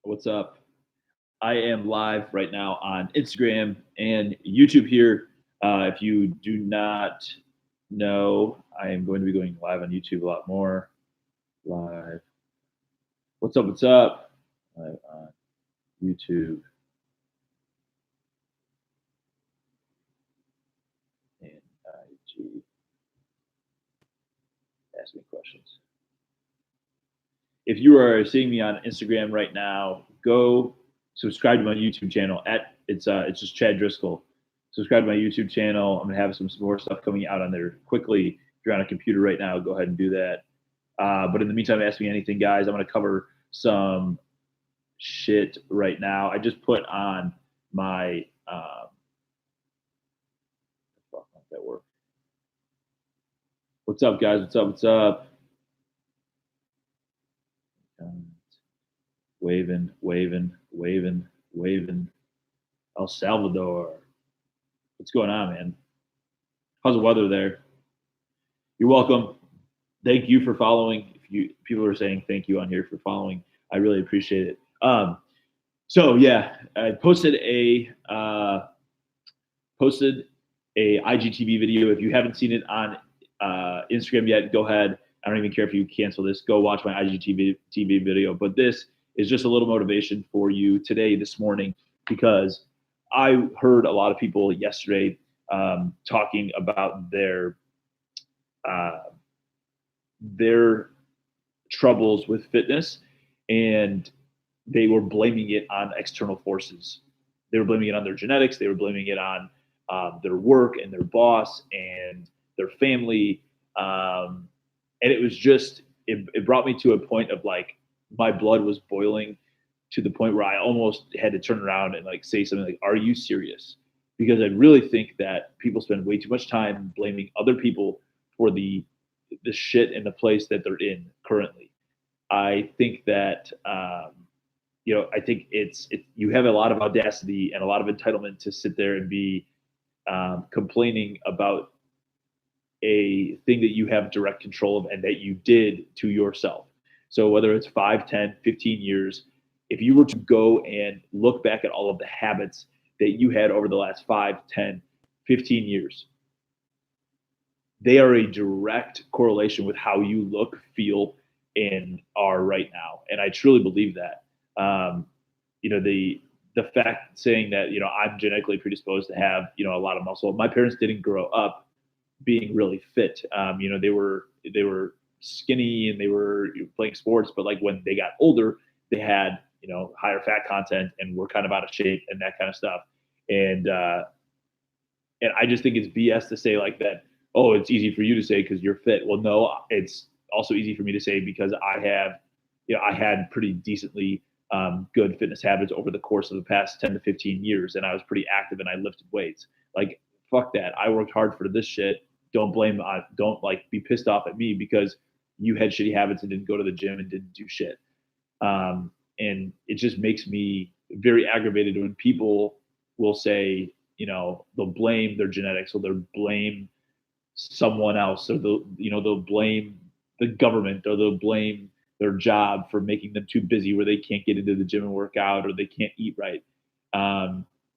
What's up? I am live right now on Instagram and YouTube here. If you do not know, I am going to be going live on YouTube a lot more. Live. What's up? What's up? Live on YouTube and IG. Ask me questions. If you are seeing me on Instagram right now, go subscribe to my YouTube channel. It's just Chad Driscoll. Subscribe to my YouTube channel. I'm gonna have some more stuff coming out on there quickly. If you're on a computer right now, go ahead and do that. But in the meantime, ask me anything, guys. I'm gonna cover some shit right now. I just put on my fuck like that work. What's up, guys? What's up? What's up? Waving, waving, waving, waving. El Salvador. What's going on, man? How's the weather there? You're welcome. Thank you for following. If you people are saying thank you on here for following, I really appreciate it. So yeah, I posted a IGTV video. If you haven't seen it on Instagram yet, go ahead. I don't even care if you cancel this. Go watch my IGTV video. But this is just a little motivation for you today, this morning, because I heard a lot of people yesterday talking about uh, their troubles with fitness, and they were blaming it on external forces. They were blaming it on their genetics. They were blaming it on their work and their boss and their family. And it was just, it brought me to a point of like, my blood was boiling to the point where I almost had to turn around and like say something like, are you serious? Because I really think that people spend way too much time blaming other people for the shit in the place that they're in currently. I think that I think you have a lot of audacity and a lot of entitlement to sit there and be complaining about a thing that you have direct control of and that you did to yourself. So whether it's 5, 10, 15 years, if you were to go and look back at all of the habits that you had over the last 5, 10, 15 years, they are a direct correlation with how you look, feel, and are right now. And I truly believe that. The fact saying that I'm genetically predisposed to have a lot of muscle. My parents didn't grow up being really fit. They were skinny and they were playing sports, but like when they got older, they had higher fat content and were kind of out of shape and that kind of stuff. And I just think it's BS to say like that. Oh, it's easy for you to say because you're fit. Well, no, it's also easy for me to say because I had pretty decently good fitness habits over the course of the past 10 to 15 years, and I was pretty active and I lifted weights. Like, fuck that. I worked hard for this shit. Don't blame. Don't like be pissed off at me because you had shitty habits and didn't go to the gym and didn't do shit. And it just makes me very aggravated when people will say, they'll blame their genetics or they'll blame someone else or they'll blame the government or they'll blame their job for making them too busy where they can't get into the gym and work out or they can't eat right.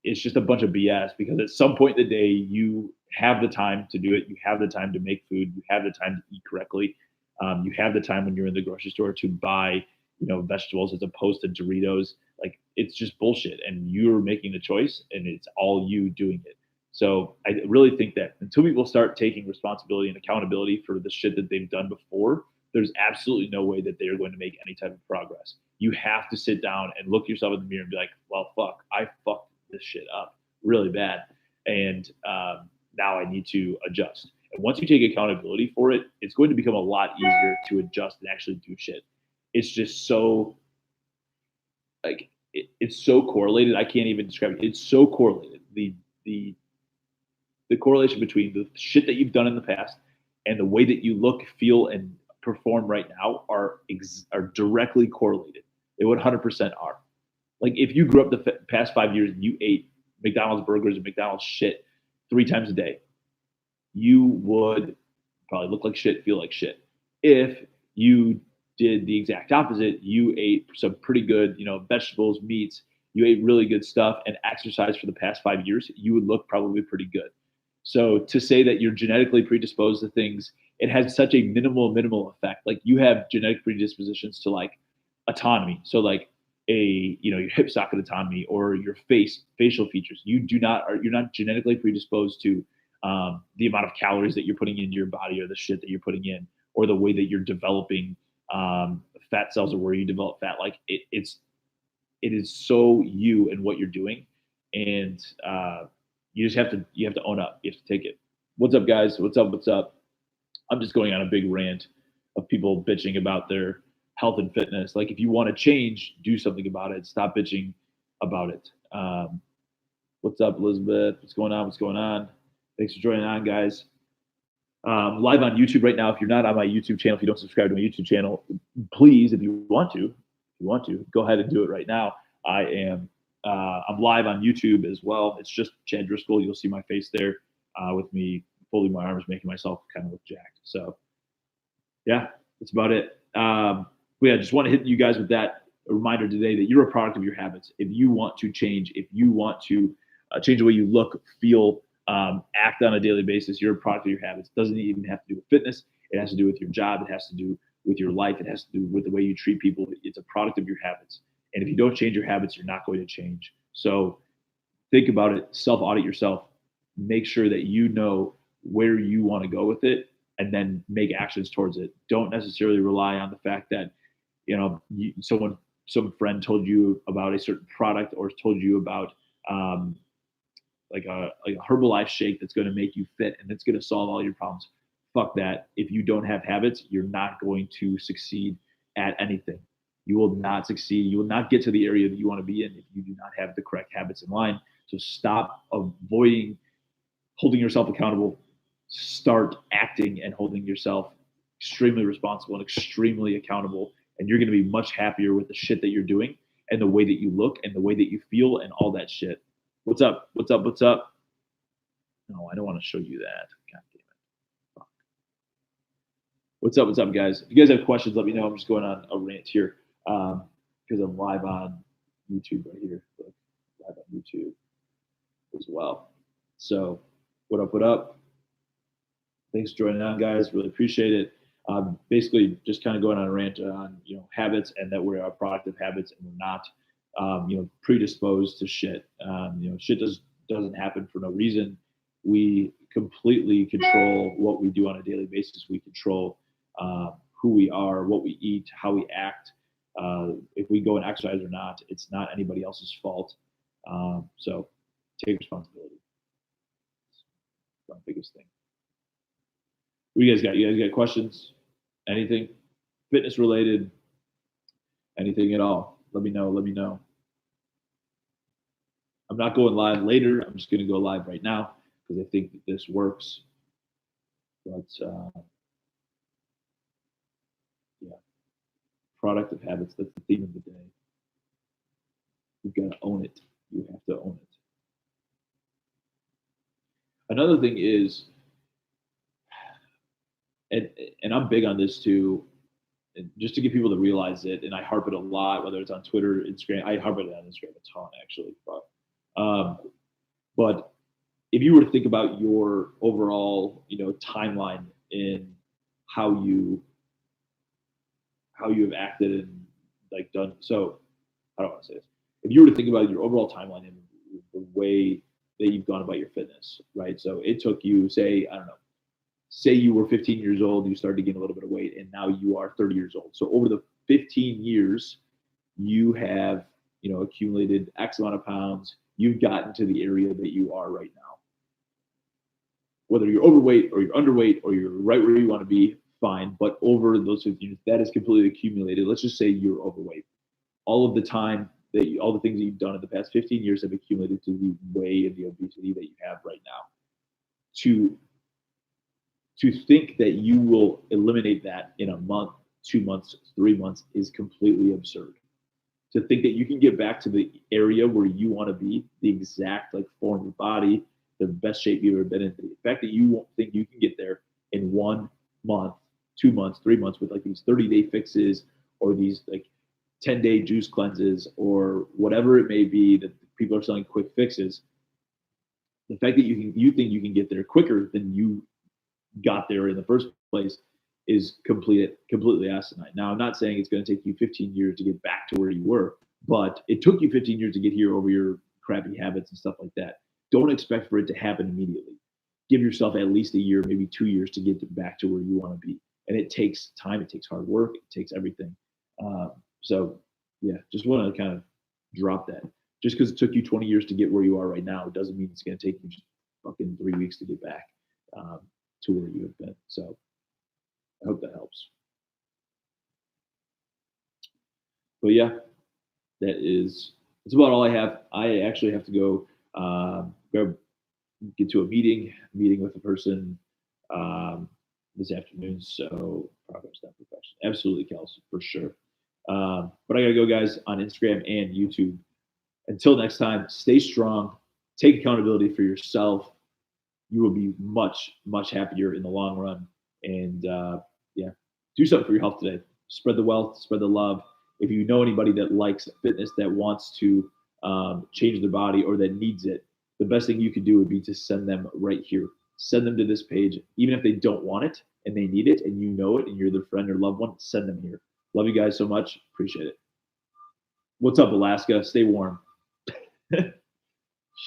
It's just a bunch of BS because at some point in the day you have the time to do it. You have the time to make food. You have the time to eat correctly. You have the time when you're in the grocery store to buy vegetables as opposed to Doritos. Like it's just bullshit, and you're making the choice, and it's all you doing it. So I really think that until people start taking responsibility and accountability for the shit that they've done before, there's absolutely no way that they are going to make any type of progress. You have to sit down and look yourself in the mirror and be like, well, fuck, I fucked this shit up really bad. And now I need to adjust. And once you take accountability for it, it's going to become a lot easier to adjust and actually do shit. It's just so like it's so correlated. I can't even describe it. It's so correlated. The the correlation between the shit that you've done in the past and the way that you look, feel, and perform right now are directly correlated. They 100% are. Like if you grew up the past 5 years and you ate McDonald's burgers and McDonald's shit 3 times a day, you would probably look like shit, feel like shit. If you did the exact opposite, you ate some pretty good, vegetables, meats, you ate really good stuff and exercised for the past 5 years, you would look probably pretty good. So to say that you're genetically predisposed to things, it has such a minimal effect. Like you have genetic predispositions to like autonomy. So like your hip socket autonomy or your facial features. You're not genetically predisposed to the amount of calories that you're putting into your body or the shit that you're putting in or the way that you're developing fat cells or where you develop fat. Like it is so you and what you're doing, and you just have to own up. You have to take it. What's up, guys? What's up? What's up? I'm just going on a big rant of people bitching about their health and fitness. Like, if you want to change, do something about it. Stop bitching about it. What's up, Elizabeth? What's going on? What's going on? Thanks for joining on, guys. Live on YouTube right now. If you're not on my YouTube channel, if you don't subscribe to my YouTube channel, please, if you want to, go ahead and do it right now. I'm live on YouTube as well. It's just Chad Driscoll. You'll see my face there with me folding my arms, making myself kind of look jacked. So, yeah, that's about it. But yeah, just want to hit you guys with that reminder today that you're a product of your habits. If you want to change, if you want to change the way you look, feel, act on a daily basis, you're a product of your habits. It doesn't even have to do with fitness. It has to do with your job. It has to do with your life. It has to do with the way you treat people. It's a product of your habits. And if you don't change your habits, you're not going to change. So think about it, self-audit yourself, make sure that you know where you want to go with it, and then make actions towards it. Don't necessarily rely on the fact that, some friend told you about a certain product or told you about like a Herbalife shake that's going to make you fit and it's going to solve all your problems. Fuck that. If you don't have habits, you're not going to succeed at anything. You will not succeed. You will not get to the area that you want to be in if you do not have the correct habits in line. So stop avoiding holding yourself accountable. Start acting and holding yourself extremely responsible and extremely accountable. And you're going to be much happier with the shit that you're doing and the way that you look and the way that you feel and all that shit. What's up? What's up? What's up? No, I don't want to show you that. God damn it. Fuck. What's up? What's up, guys? If you guys have questions, let me know. I'm just going on a rant here because I'm live on YouTube right here. Live on YouTube as well. So what up? What up? Thanks for joining on, guys. Really appreciate it. Basically, just kind of going on a rant on habits and that we're a product of habits and we're not predisposed to shit. Shit doesn't happen for no reason. We completely control what we do on a daily basis. We control who we are, what we eat, how we act. If we go and exercise or not, it's not anybody else's fault. So take responsibility. That's my biggest thing. What do you guys got? You guys got questions? Anything? Fitness related? Anything at all? Let me know. Let me know. I'm not going live later. I'm just going to go live right now because I think that this works. But yeah, product of habits. That's the theme of the day. You've got to own it. You have to own it. Another thing is, and I'm big on this too, and just to get people to realize it, and I harp it a lot, whether it's on Twitter, Instagram. I harp it on Instagram a ton, actually. But if you were to think about your overall, timeline in how you have acted and like done. So I don't want to say this. If you were to think about your overall timeline and the way that you've gone about your fitness, right? So it took you, say you were 15 years old, you started to gain a little bit of weight, and now you are 30 years old. So over the 15 years, you have, accumulated X amount of pounds. You've gotten to the area that you are right now. Whether you're overweight or you're underweight or you're right where you want to be, fine. But over those 15 years, that is completely accumulated. Let's just say you're overweight. All of the time all the things that you've done in the past 15 years have accumulated to the weight and the obesity that you have right now. To think that you will eliminate that in a month, 2 months, 3 months is completely absurd. To think that you can get back to the area where you want to be, the exact form of your body, the best shape you've ever been in, the fact that you won't think you can get there in 1 month, 2 months, 3 months with like these 30-day fixes or these like 10-day juice cleanses or whatever it may be that people are selling quick fixes. The fact that you think you can get there quicker than you got there in the first place is completely asinine. Now, I'm not saying it's going to take you 15 years to get back to where you were, but it took you 15 years to get here over your crappy habits and stuff like that. Don't expect for it to happen immediately. Give yourself at least a year, maybe 2 years to get back to where you want to be. And it takes time, it takes hard work, it takes everything. So, yeah, just want to kind of drop that. Just because it took you 20 years to get where you are right now doesn't mean it's going to take you just fucking 3 weeks to get back um, to where you have been. So I hope that helps. But yeah, that's about all I have. I actually have to go get to a meeting with a person um, this afternoon. So progress, not perfection. Absolutely, Kels, for sure. But I gotta go, guys, on Instagram and YouTube. Until next time, stay strong, take accountability for yourself. You will be much, much happier in the long run. And yeah, do something for your health today. Spread the wealth, spread the love. If you know anybody that likes fitness, that wants to change their body or that needs it, the best thing you could do would be to send them right here. Send them to this page, even if they don't want it and they need it and you know it and you're their friend or loved one, send them here. Love you guys so much. Appreciate it. What's up, Alaska? Stay warm. Shit,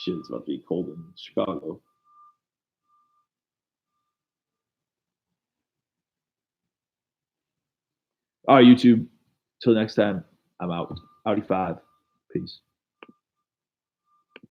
it's about to be cold in Chicago. All right, YouTube. Till next time, I'm out. Audi 5. Peace.